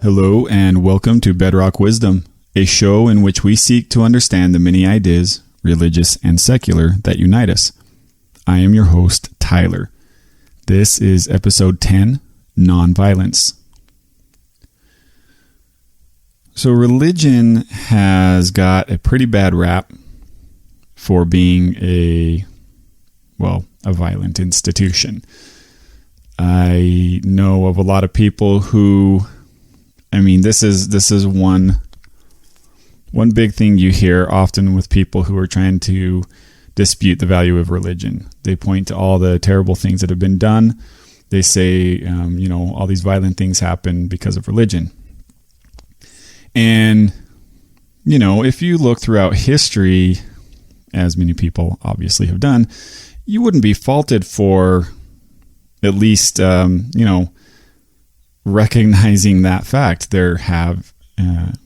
Hello and welcome to Bedrock Wisdom, a show in which we seek to understand the many ideas, religious and secular, that unite us. I am your host, Tyler. This is episode 10, Nonviolence. So religion has got a pretty bad rap for being a violent institution. I know of a lot of people who, this is one big thing you hear often with people who are trying to dispute the value of religion. They point to all the terrible things that have been done. They say, all these violent things happen because of religion. And, if you look throughout history, as many people obviously have done, you wouldn't be faulted for at least, recognizing that fact. There have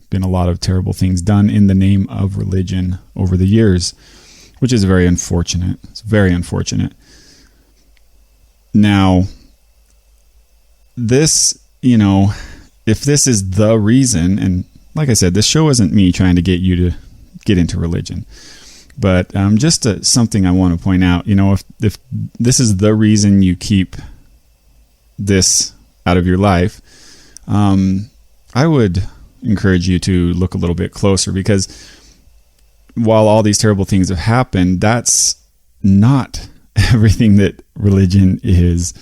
been a lot of terrible things done in the name of religion over the years, which is very unfortunate. It's very unfortunate. Now, this, if this is the reason, and like I said, this show isn't me trying to get you to get into religion, but just something I want to point out, if this is the reason you keep this out of your life, I would encourage you to look a little bit closer, because while all these terrible things have happened, that's not everything that religion is.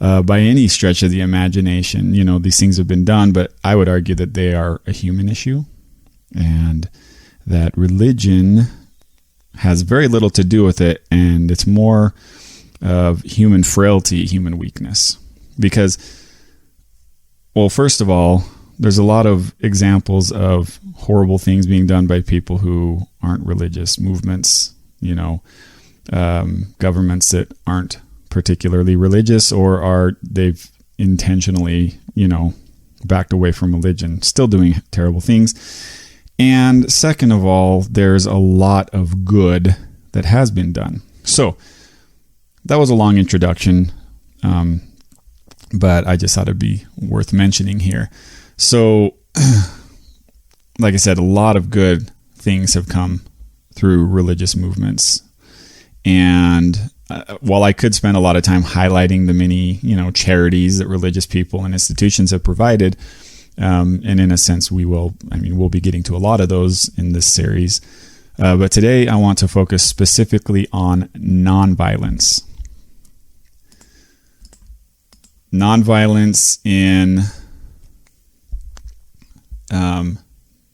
By any stretch of the imagination, these things have been done, but I would argue that they are a human issue, and that religion has very little to do with it, and it's more of human frailty, human weakness. Because, well, first of all, there's a lot of examples of horrible things being done by people who aren't religious, movements, governments that aren't particularly religious, or they've intentionally, backed away from religion, still doing terrible things. And second of all, there's a lot of good that has been done. So that was a long introduction, but I just thought it'd be worth mentioning here. So, like I said, a lot of good things have come through religious movements. And while I could spend a lot of time highlighting the many, charities that religious people and institutions have provided, and in a sense we'll be getting to a lot of those in this series. But today I want to focus specifically on nonviolence. Nonviolence in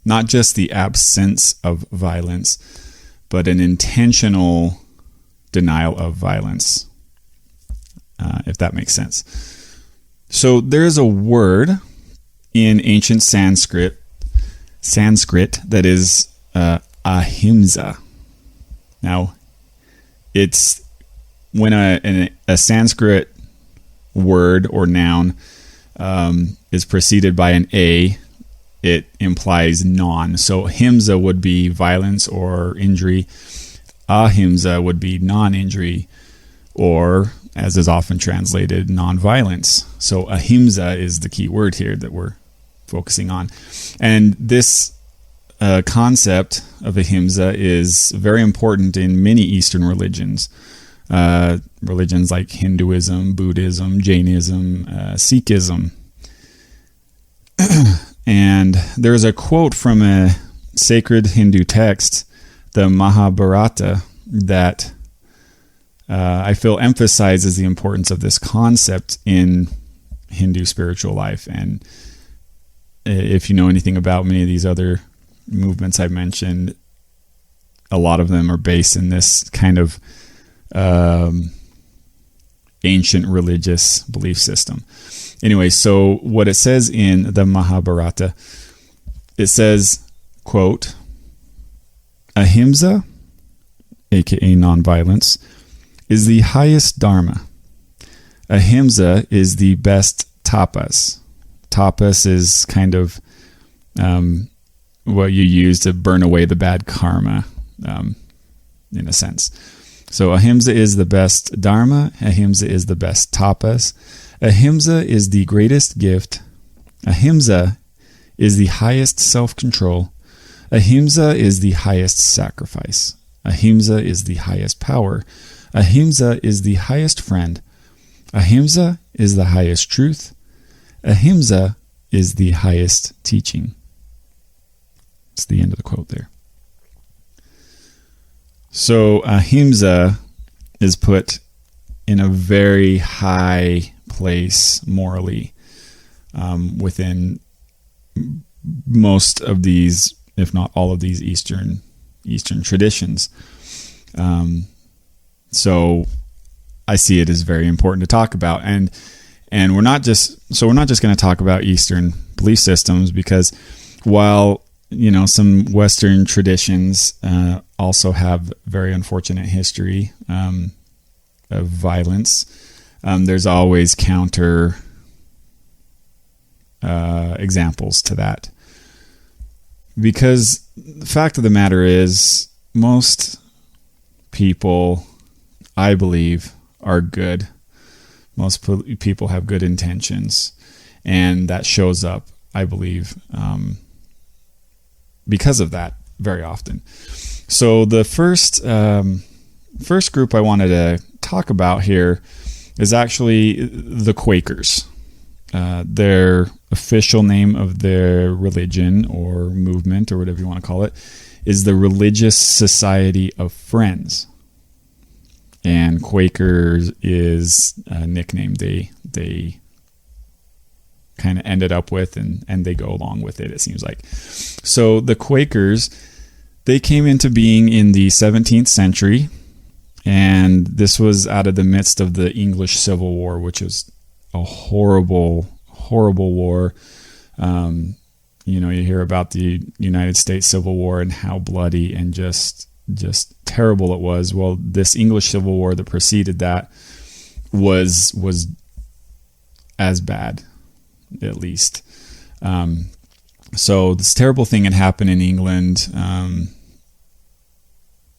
not just the absence of violence, but an intentional denial of violence, if that makes sense. So there's a word in ancient Sanskrit that is ahimsa. Now, it's when a Sanskrit word or noun is preceded by an a, it implies non. So himsa would be violence or injury. Ahimsa would be non-injury, or, as is often translated, non-violence. So ahimsa is the key word here that we're focusing on. And this concept of ahimsa is very important in many Eastern religions. Religions like Hinduism, Buddhism, Jainism, Sikhism. And there's a quote from a sacred Hindu text, the Mahabharata, that I feel emphasizes the importance of this concept in Hindu spiritual life. And if you know anything about many of these other movements I've mentioned, a lot of them are based in this kind of ancient religious belief system. Anyway, so what it says in the Mahabharata, it says, quote, ahimsa, aka nonviolence, is the highest dharma. Ahimsa is the best tapas. Tapas is kind of what you use to burn away the bad karma, in a sense. So ahimsa is the best dharma. Ahimsa is the best tapas. Ahimsa is the greatest gift. Ahimsa is the highest self-control. Ahimsa is the highest sacrifice. Ahimsa is the highest power. Ahimsa is the highest friend. Ahimsa is the highest truth. Ahimsa is the highest teaching. It's the end of the quote there. So ahimsa is put in a very high place morally within most of these, if not all of these Eastern traditions. So I see it as very important to talk about, and we're not just going to talk about Eastern belief systems, because while some Western traditions also have very unfortunate history of violence, there's always counter examples to that. Because the fact of the matter is, most people, I believe, are good. Most people have good intentions, and that shows up, I believe, because of that very often. So the first group I wanted to talk about here is actually the Quakers. Their official name of their religion or movement, or whatever you want to call it, is the Religious Society of Friends. And Quakers is a nickname they kind of ended up with, and they go along with it seems like. So the Quakers, they came into being in the 17th century, and this was out of the midst of the English Civil War, which was a horrible war. You hear about the United States Civil War and how bloody and just terrible it was. Well, this English Civil War that preceded that was as bad, at least. So this terrible thing had happened in England,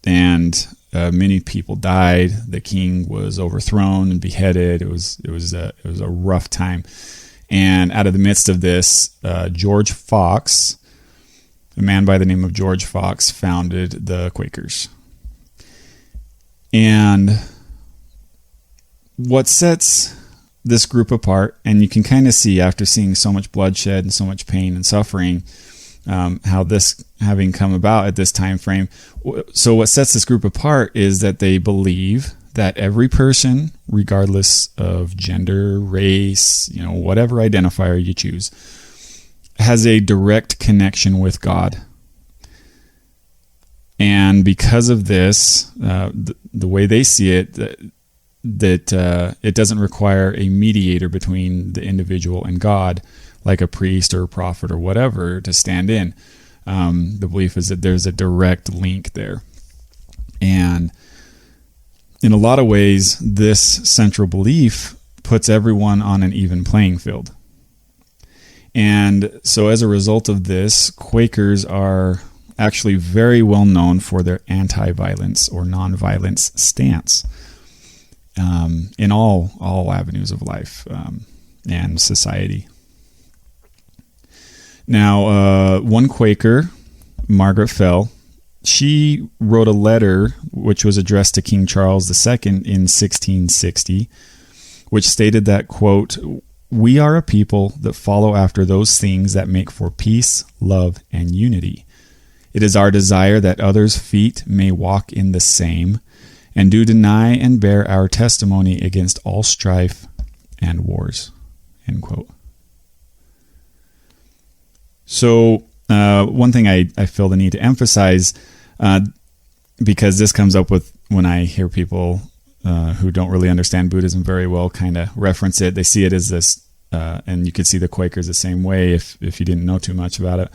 and many people died. The king was overthrown and beheaded. It was a rough time. And out of the midst of this, George Fox, a man by the name of George Fox, founded the Quakers. And what sets this group apart, and you can kind of see after seeing so much bloodshed and so much pain and suffering, how this having come about at this time frame. So what sets this group apart is that they believe that every person, regardless of gender, race, whatever identifier you choose, has a direct connection with God. And because of this, the way they see it, that it doesn't require a mediator between the individual and God, like a priest or a prophet or whatever, to stand in. The belief is that there's a direct link there. And in a lot of ways, this central belief puts everyone on an even playing field. And so as a result of this, Quakers are actually very well known for their anti-violence or non-violence stance in all avenues of life and society. Now, one Quaker, Margaret Fell, she wrote a letter which was addressed to King Charles II in 1660, which stated that, quote, "We are a people that follow after those things that make for peace, love, and unity. It is our desire that others' feet may walk in the same, and do deny and bear our testimony against all strife and wars." End quote. So one thing I feel the need to emphasize, because this comes up with when I hear people who don't really understand Buddhism very well kind of reference it. They see it as this, and you could see the Quakers the same way if you didn't know too much about it.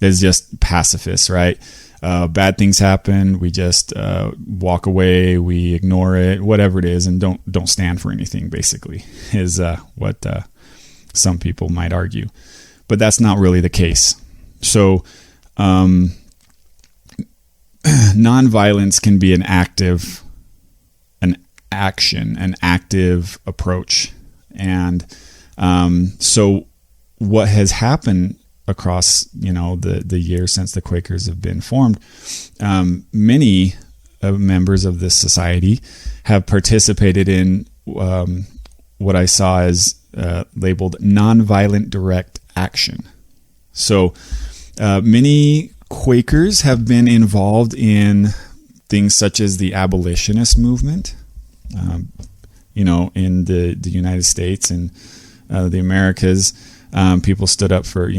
It's just pacifists, right? Bad things happen, we just walk away, we ignore it, whatever it is, and don't stand for anything, basically, is what some people might argue. But that's not really the case. So nonviolence can be an active approach. And so what has happened across, the years since the Quakers have been formed. Many members of this society have participated in what I saw as labeled nonviolent direct action. So many Quakers have been involved in things such as the abolitionist movement, in the United States and the Americas. People stood up for,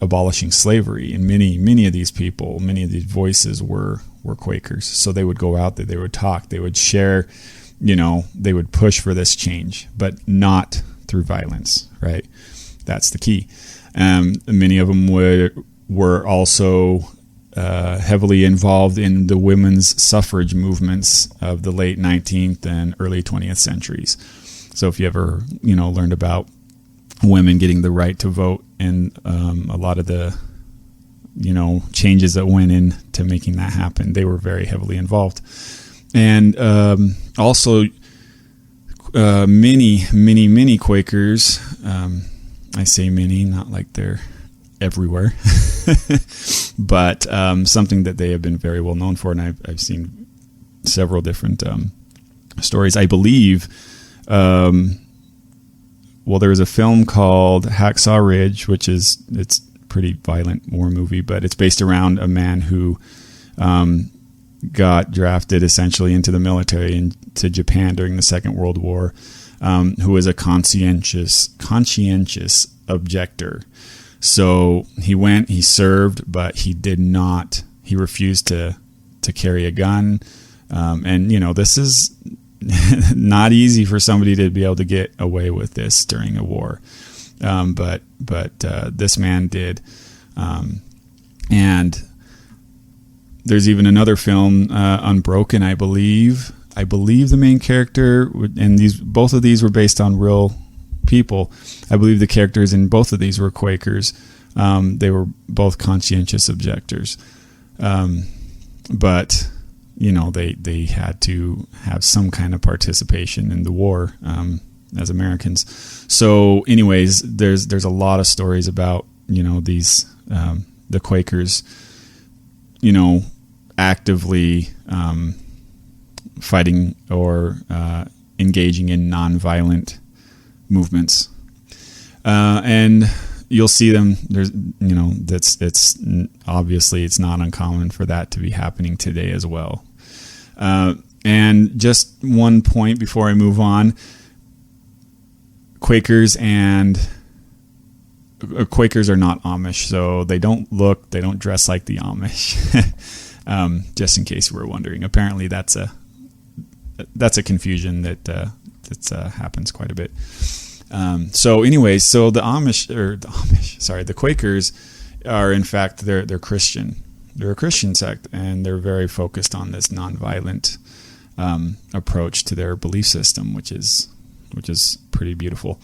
abolishing slavery, and many of these people, many of these voices were Quakers. So they would go out there, they would talk, they would share, they would push for this change, but not through violence, right? That's the key. Many of them were also heavily involved in the women's suffrage movements of the late 19th and early 20th centuries. So if you ever, learned about women getting the right to vote and a lot of the, changes that went into making that happen, they were very heavily involved. And also many Quakers, I say many, not like they're everywhere, but something that they have been very well known for, and I've seen several different stories. I believe, there was a film called Hacksaw Ridge, which it's pretty violent war movie, but it's based around a man who got drafted essentially into the military into Japan during the Second World War, who was a conscientious objector. So he served, but he refused to carry a gun. And this is not easy for somebody to be able to get away with this during a war. But this man did. And there's even another film, Unbroken, I believe the main character, and both of these were based on real people. I believe the characters in both of these were Quakers. They were both conscientious objectors. But they had to have some kind of participation in the war as Americans. So anyways, there's a lot of stories about these the Quakers actively fighting or engaging in nonviolent movements, and you'll see them. There's it's obviously it's not uncommon for that to be happening today as well. And just one point before I move on, Quakers are not Amish, so they don't dress like the Amish. Just in case you were wondering, apparently that's a confusion that happens quite a bit. So anyways, so the Quakers are in fact they're Christian. They're a Christian sect, and they're very focused on this nonviolent approach to their belief system, which is pretty beautiful.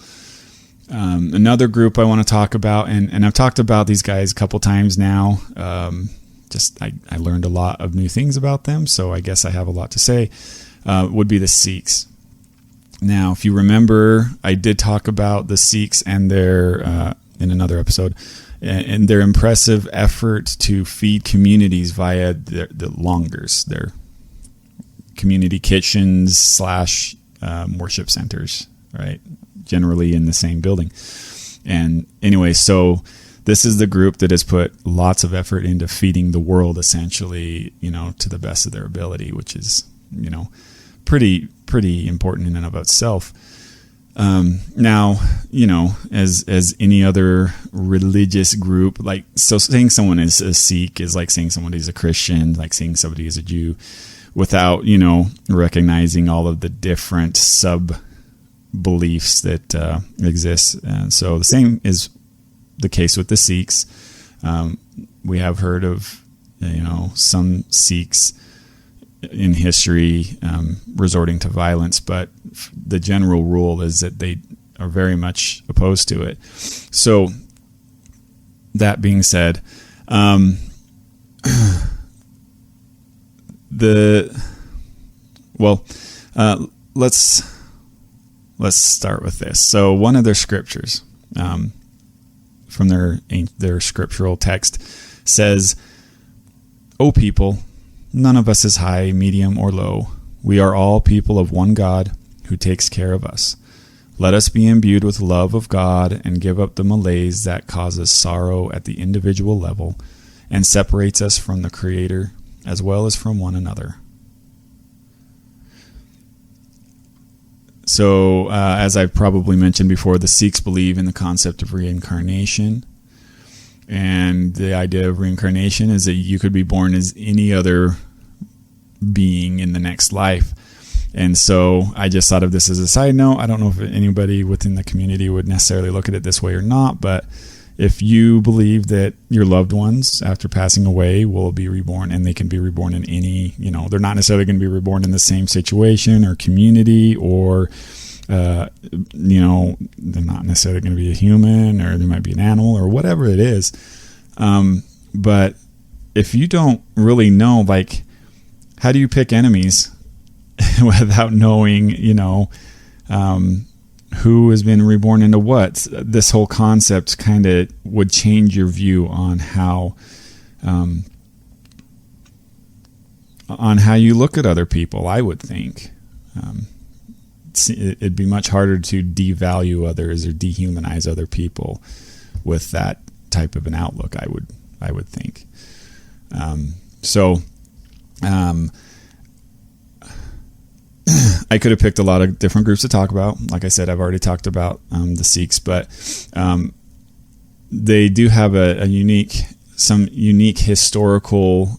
Another group I want to talk about, and I've talked about these guys a couple times now. I learned a lot of new things about them, so I guess I have a lot to say. Would be the Sikhs. Now, if you remember, I did talk about the Sikhs and their in another episode, and their impressive effort to feed communities via the langars, their community kitchens / worship centers, right? Generally in the same building. And anyway, so this is the group that has put lots of effort into feeding the world, essentially, to the best of their ability, which is, pretty important in and of itself. Now, as any other religious group, so saying someone is a Sikh is like saying someone is a Christian, like saying somebody is a Jew, without, recognizing all of the different sub-beliefs that exist. And so the same is the case with the Sikhs. We have heard of, some Sikhs in history resorting to violence, but the general rule is that they are very much opposed to it. So that being said, let's start with this. So one of their scriptures, from their scriptural text says, "O people, none of us is high, medium, or low. We are all people of one God who takes care of us. Let us be imbued with love of God and give up the malaise that causes sorrow at the individual level and separates us from the Creator as well as from one another." So, as I've probably mentioned before, the Sikhs believe in the concept of reincarnation. And the idea of reincarnation is that you could be born as any other being in the next life. And so I just thought of this as a side note. I don't know if anybody within the community would necessarily look at it this way or not, but if you believe that your loved ones after passing away will be reborn, and they can be reborn in any, they're not necessarily going to be reborn in the same situation or community, or, they're not necessarily going to be a human, or they might be an animal or whatever it is. But if you don't really know, like, how do you pick enemies without knowing, who has been reborn into what? This whole concept kind of would change your view on how you look at other people, I would think. It'd be much harder to devalue others or dehumanize other people with that type of an outlook, I would think. I could have picked a lot of different groups to talk about. Like I said, I've already talked about the Sikhs, but they do have some unique historical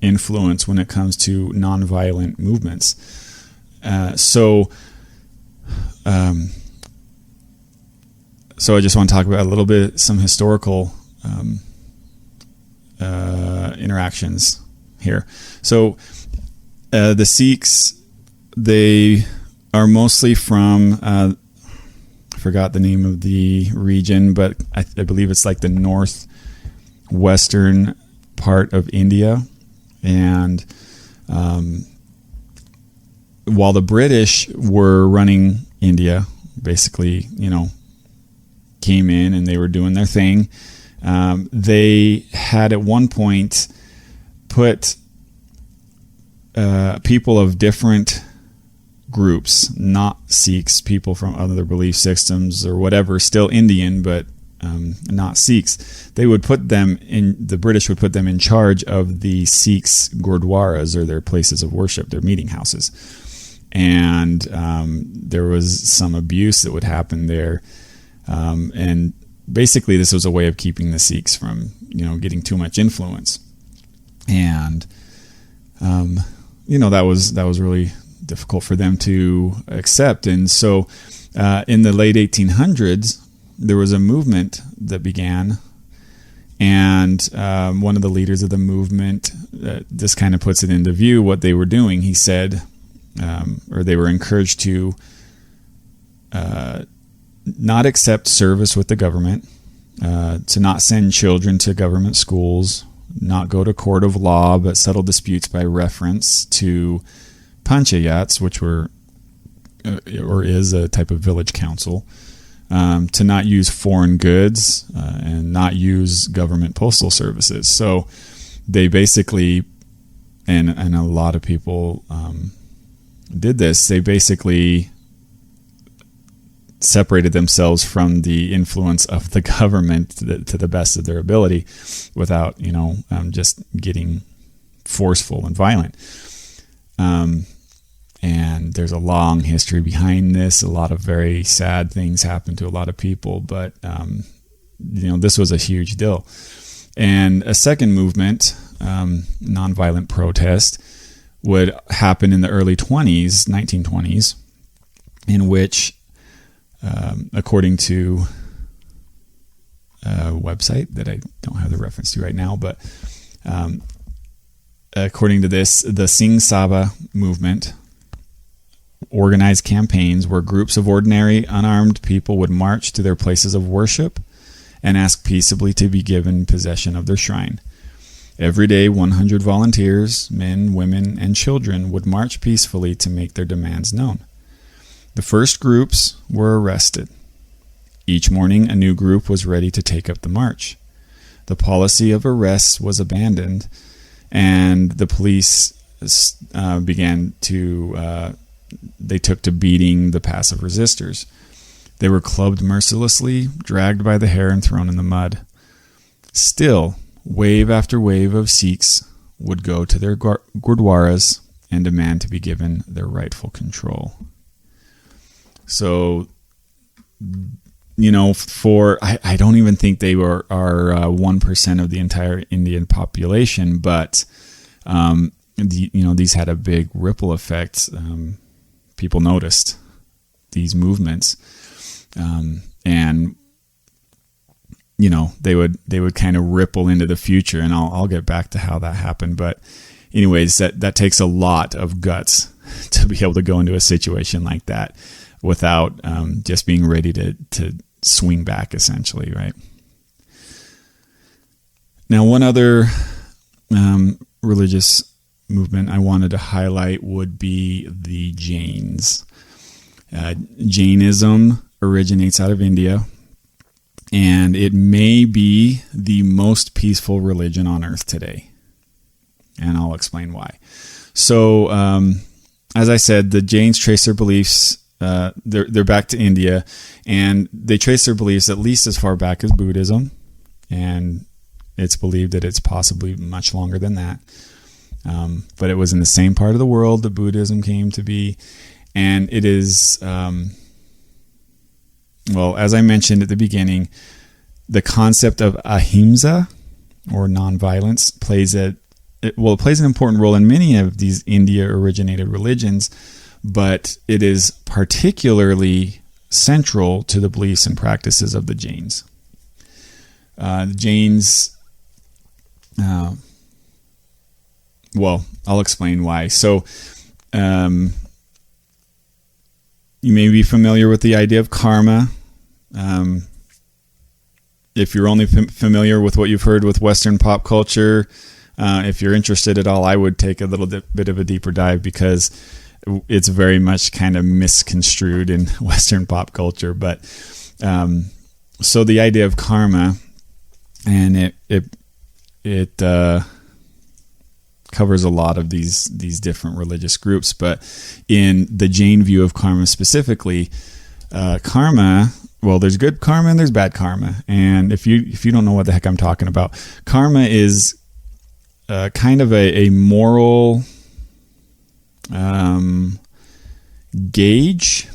influence when it comes to nonviolent movements. So I just want to talk about a little bit some historical interactions here. So the Sikhs, they are mostly from, I forgot the name of the region, but I believe it's like the northwestern part of India. And while the British were running India, basically, came in and they were doing their thing, they had at one point put people of different groups, not Sikhs, people from other belief systems or whatever, still Indian, but not Sikhs. The British would put them in charge of the Sikhs' gurdwaras, or their places of worship, their meeting houses. And there was some abuse that would happen there. And basically this was a way of keeping the Sikhs from, getting too much influence. And, that was really difficult for them to accept. And so in the late 1800s, there was a movement that began. And one of the leaders of the movement, this kind of puts it into view what they were doing. He said, or they were encouraged to not accept service with the government, to not send children to government schools, not go to court of law, but settle disputes by reference to panchayats, which were or is a type of village council, to not use foreign goods and not use government postal services. So they basically, and a lot of people did this, they basically separated themselves from the influence of the government to the best of their ability without, just getting forceful and violent. And there's a long history behind this. A lot of very sad things happened to a lot of people, but, this was a huge deal. And a second movement, nonviolent protest, would happen in the early 1920s, in which, according to a website that I don't have the reference to right now, but according to this, the Singh Sabha movement organized campaigns where groups of ordinary, unarmed people would march to their places of worship and ask peaceably to be given possession of their shrine. Every day, 100 volunteers, men, women, and children, would march peacefully to make their demands known. The first groups were arrested, Each morning, a new group was ready to take up the march. The policy of arrests was abandoned, and the police they took to beating the passive resistors. They were clubbed mercilessly, dragged by the hair, and thrown in the mud. Still, wave after wave of Sikhs would go to their gurdwaras and demand to be given their rightful control. So, I don't even think they are 1% of the entire Indian population, but these had a big ripple effect. People noticed these movements, and they would kind of ripple into the future, and I'll get back to how that happened. But anyways, that takes a lot of guts to be able to go into a situation like that without just being ready to swing back, essentially, right? Now, one other religious movement I wanted to highlight would be the Jains. Jainism originates out of India, and it may be the most peaceful religion on earth today. And I'll explain why. So, as I said, the Jains trace their beliefs. They're back to India, and they trace their beliefs at least as far back as Buddhism, and it's believed that it's possibly much longer than that. But it was in the same part of the world that Buddhism came to be, and it is, as I mentioned at the beginning, the concept of ahimsa, or nonviolence, plays an important role in many of these India-originated religions, but it is particularly central to the beliefs and practices of the Jains. The Jains, I'll explain why. So, you may be familiar with the idea of karma. If you're only familiar with what you've heard with Western pop culture, if you're interested at all, I would take a little bit of a deeper dive, because it's very much kind of misconstrued in Western pop culture. But so the idea of karma, and it covers a lot of these different religious groups, but in the Jain view of karma specifically, karma, there's good karma and there's bad karma. And if you don't know what the heck I'm talking about, karma is kind of a moral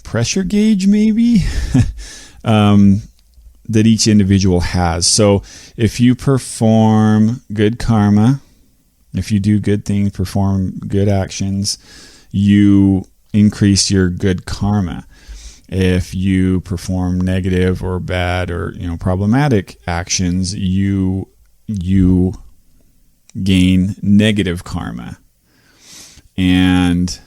pressure gauge maybe, that each individual has. So if you perform good karma, if you do good things, perform good actions, you increase your good karma. If you perform negative or bad or problematic actions, you gain negative karma. And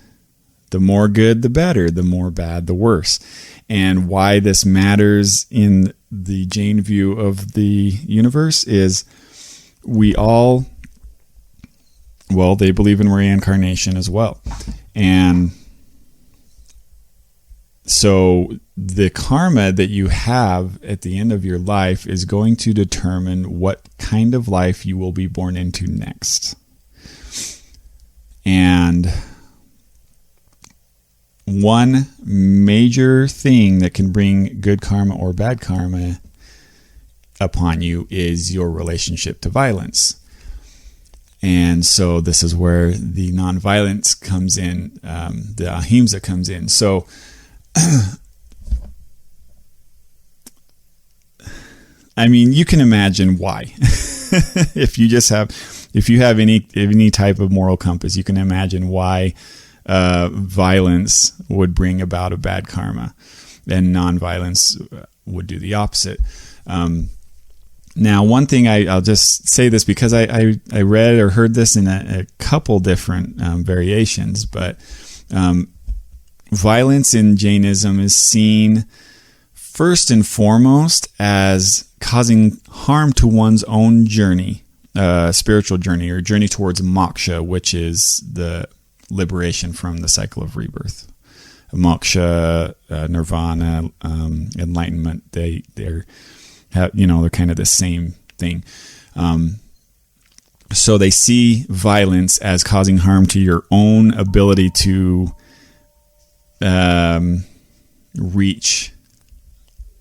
the more good, the better. The more bad, the worse. And why this matters in the Jain view of the universe is we all, they believe in reincarnation as well. And so the karma that you have at the end of your life is going to determine what kind of life you will be born into next. And one major thing that can bring good karma or bad karma upon you is your relationship to violence. And so this is where the nonviolence comes in, the ahimsa comes in. So I mean, you can imagine why. If you have any type of moral compass, you can imagine why violence would bring about a bad karma, and nonviolence would do the opposite. Now, one thing I'll just say this because I read or heard this in a couple different variations, but violence in Jainism is seen first and foremost as causing harm to one's own journey, spiritual journey, or journey towards moksha, which is the liberation from the cycle of rebirth, moksha, nirvana, enlightenment. They're kind of the same thing. So they see violence as causing harm to your own ability to reach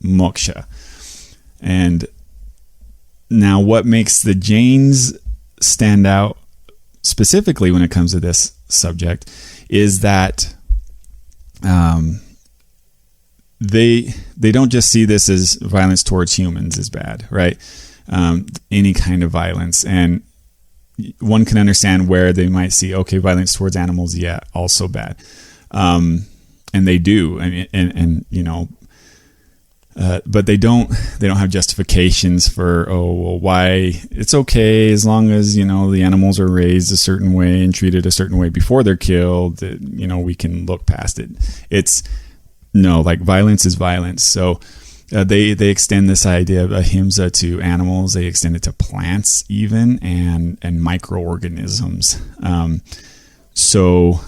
moksha. And now what makes the Jains stand out specifically when it comes to this subject is that they don't just see this as violence towards humans as bad, right? Any kind of violence. And one can understand where they might see, okay, violence towards animals, yeah, also bad. And they do. But they don't have justifications for, why it's okay as long as, the animals are raised a certain way and treated a certain way before they're killed, we can look past it. It's no, like violence is violence. So they extend this idea of ahimsa to animals. They extend it to plants even, and microorganisms. So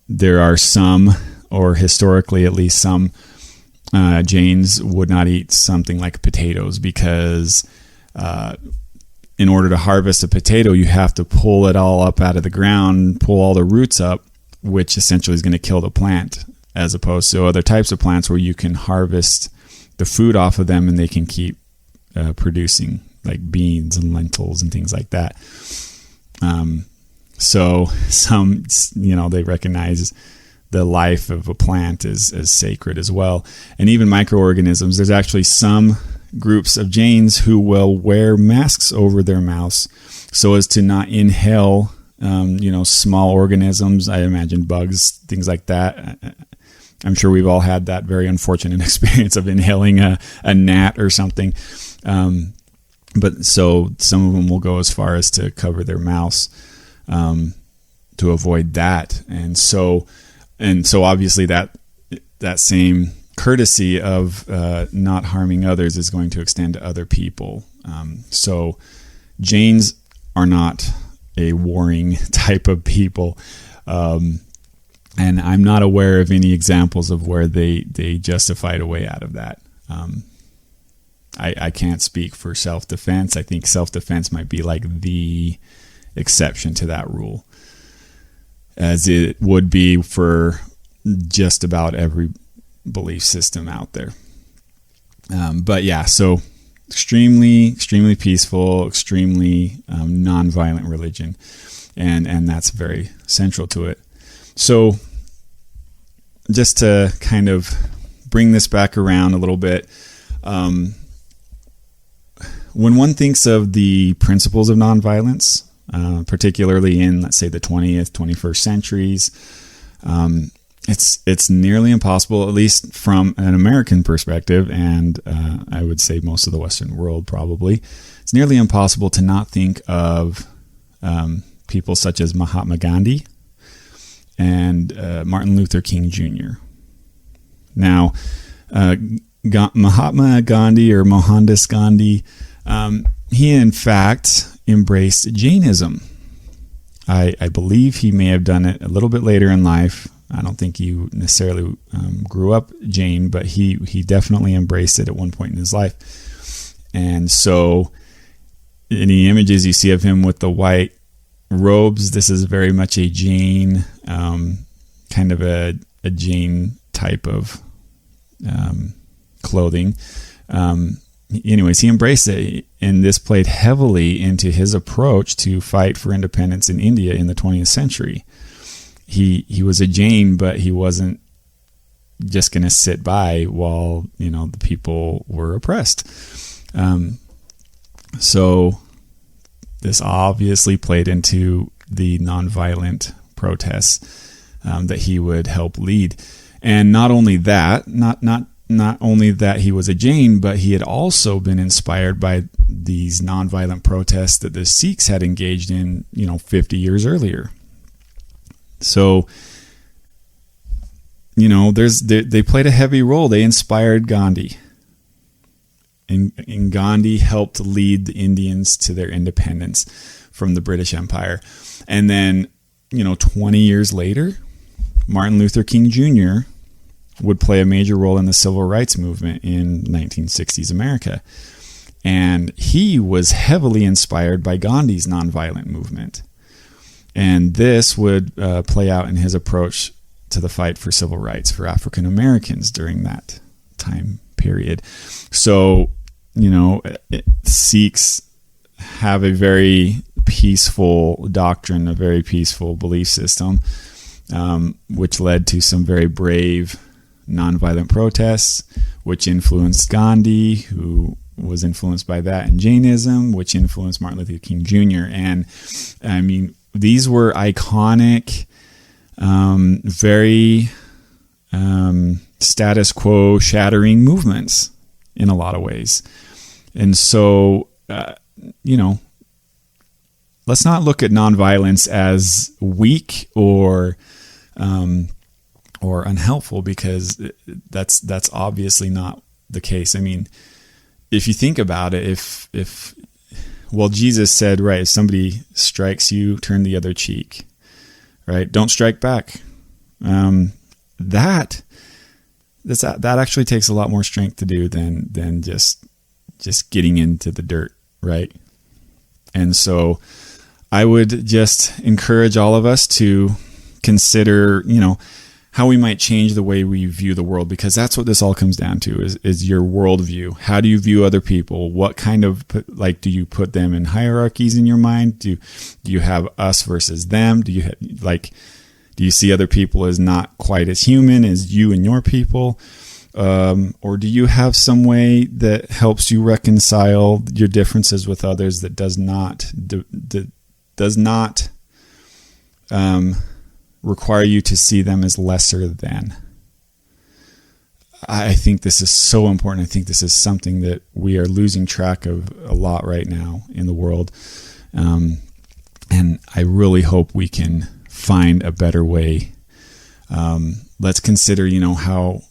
there are some, or historically at least some, Jains would not eat something like potatoes because in order to harvest a potato, you have to pull it all up out of the ground, pull all the roots up, which essentially is going to kill the plant, as opposed to other types of plants where you can harvest the food off of them and they can keep producing, like beans and lentils and things like that. So some, they recognize the life of a plant as sacred as well. And even microorganisms, there's actually some groups of Jains who will wear masks over their mouths so as to not inhale, small organisms. I imagine bugs, things like that. I'm sure we've all had that very unfortunate experience of inhaling a gnat or something. But so some of them will go as far as to cover their mouths to avoid that. And so obviously that same courtesy of not harming others is going to extend to other people. So Jains are not a warring type of people. And I'm not aware of any examples of where they justified a way out of that. I can't speak for self-defense. I think self-defense might be like the exception to that rule, as it would be for just about every belief system out there. But yeah, so extremely, extremely peaceful, extremely nonviolent religion. And that's very central to it. So just to kind of bring this back around a little bit, when one thinks of the principles of nonviolence, particularly in, let's say, the 20th, 21st centuries, it's nearly impossible, at least from an American perspective, and I would say most of the Western world probably, it's nearly impossible to not think of people such as Mahatma Gandhi and Martin Luther King Jr. Now, Mahatma Gandhi, or Mohandas Gandhi, he in fact embraced Jainism. I believe he may have done it a little bit later in life. I don't think he necessarily grew up Jain, but he definitely embraced it at one point in his life. And so any images you see of him with the white robes, this is very much a Jain, kind of a Jain type of clothing. Anyways, he embraced it, and this played heavily into his approach to fight for independence in India in the 20th century. He was a Jain, but he wasn't just going to sit by while the people were oppressed. So this obviously played into the nonviolent protests that he would help lead. And not only that, not only that he was a Jain, but he had also been inspired by these nonviolent protests that the Sikhs had engaged in, 50 years earlier. So, they played a heavy role. They inspired Gandhi. And Gandhi helped lead the Indians to their independence from the British Empire. And then, 20 years later, Martin Luther King Jr. would play a major role in the civil rights movement in 1960s America. And he was heavily inspired by Gandhi's nonviolent movement. And this would play out in his approach to the fight for civil rights for African Americans during that time period. So, Sikhs have a very peaceful doctrine, a very peaceful belief system, which led to some very brave nonviolent protests, which influenced Gandhi, who was influenced by that, and Jainism, which influenced Martin Luther King Jr. And I mean, these were iconic, very status quo shattering movements in a lot of ways. And so, let's not look at nonviolence as weak or unhelpful, because that's obviously not the case. I mean, if you think about it, if Jesus said, right, if somebody strikes you, turn the other cheek, right? Don't strike back. That actually takes a lot more strength to do than just getting into the dirt, right? And so I would just encourage all of us to consider, how we might change the way we view the world, because that's what this all comes down to is your worldview. How do you view other people? What kind of, do you put them in hierarchies in your mind? Do you have us versus them? Do you see other people as not quite as human as you and your people? Or do you have some way that helps you reconcile your differences with others that does not require you to see them as lesser than? I think this is so important. I think this is something that we are losing track of a lot right now in the world. And I really hope we can find a better way. Let's consider, how,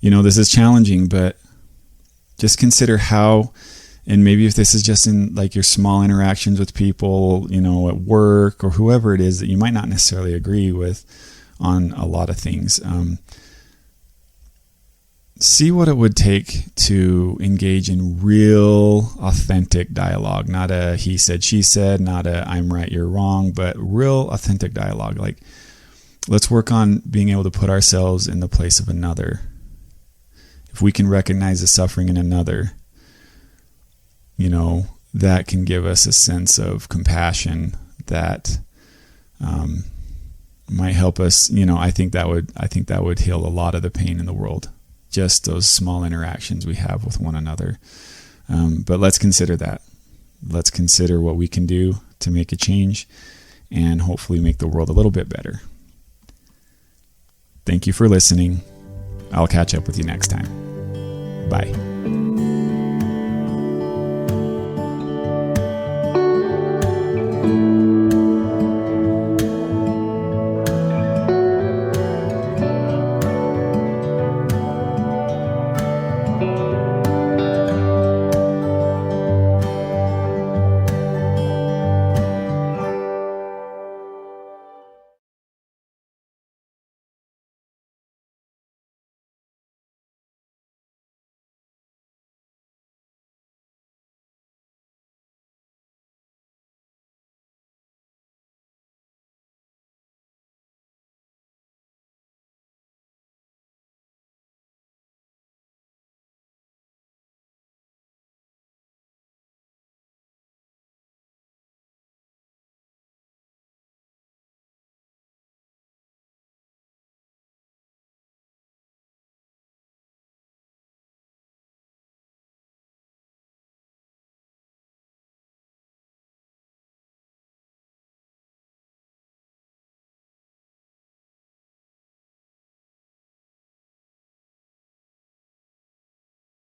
this is challenging, but just consider how. And maybe if this is just in like your small interactions with people, at work or whoever it is that you might not necessarily agree with on a lot of things, see what it would take to engage in real, authentic dialogue. Not a he said, she said, not a I'm right, you're wrong, but real, authentic dialogue. Like, let's work on being able to put ourselves in the place of another. If we can recognize the suffering in another, that can give us a sense of compassion that might help us. I think that would heal a lot of the pain in the world. Just those small interactions we have with one another. But let's consider that. Let's consider what we can do to make a change and hopefully make the world a little bit better. Thank you for listening. I'll catch up with you next time.